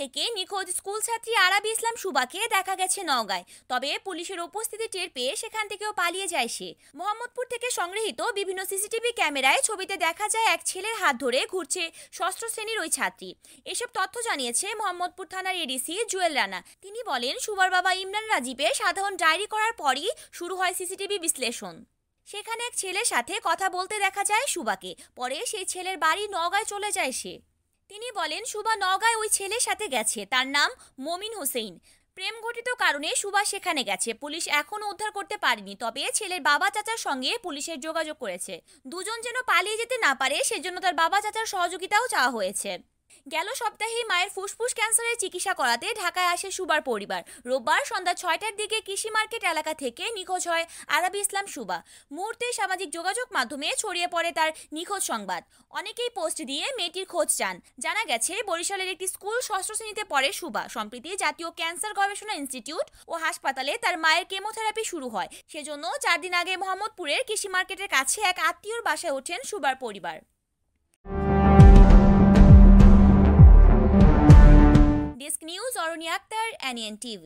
থেকে নিখোঁজ স্কুল ছাত্রী আরাবী ইসলাম শুভাকে দেখা গেছে নওগাঁয়। তবে পুলিশের উপস্থিতি টের পেয়ে সেখান থেকেও পালিয়ে যায় সে। মোহাম্মদপুর থেকে সংগৃহীত বিভিন্ন সিসিটিভি ক্যামেরায় ছবিতে দেখা যায় এক ছেলের হাত ধরে ঘুরছে ষষ্ঠ শ্রেণীর ওই ছাত্রী। এসব তথ্য জানিয়েছে মোহাম্মদপুর থানার এডিসি জুয়েল রানা। তিনি বলেন, শুভার বাবা ইমরান রাজীবের সাধারণ ডায়েরি করার পরই শুরু হয় সিসিটিভি বিশ্লেষণ। সেখানে এক ছেলের সাথে কথা বলতে দেখা যায় শুভাকে। পরে সেই ছেলের বাড়ি নওগাঁয় চলে যায় সে। তিনি বলেন, শুভা নওগাঁয় ওই ছেলের সাথে গেছে, তার নাম মমিন হোসেন। প্রেম ঘটিত কারণে শুভা সেখানে গেছে। পুলিশ এখনও উদ্ধার করতে পারেনি, তবে ছেলের বাবা চাচার সঙ্গে পুলিশের যোগাযোগ করেছে। দুজন যেন পালিয়ে যেতে না পারে সেজন্য তার বাবা চাচার সহযোগিতাও চাওয়া হয়েছে। গেল সপ্তাহে মায়ের ফুসফুস ক্যান্সারের চিকিৎসা করাতে ঢাকায় আসে শুভার পরিবার। রোববার সন্ধ্যা 6টার দিকে কৃষি মার্কেট এলাকা থেকে নিখোঁজ হয় আরাবী ইসলাম শুভা। মুহূর্তে সামাজিক যোগাযোগ মাধ্যমে ছড়িয়ে পড়ে তার নিখোঁজ সংবাদ। অনেকেই পোস্ট দিয়ে মেয়েটির খোঁজ চান। জানা গেছে, বরিশালের একটি স্কুল ষষ্ঠ শ্রেণীতে পড়ে শুভা। সম্প্রতি জাতীয় ক্যান্সার গবেষণা ইনস্টিটিউট ও হাসপাতালে তার মায়ের কেমোথেরাপি শুরু হয়। সেজন্য 4 দিন আগে মোহাম্মদপুরের কৃষি মার্কেটের কাছে এক আত্মীয়র বাসায় ওঠেন শুভার পরিবার। ডেস্ক নিউজ, অরণি আক্তার, NN TV।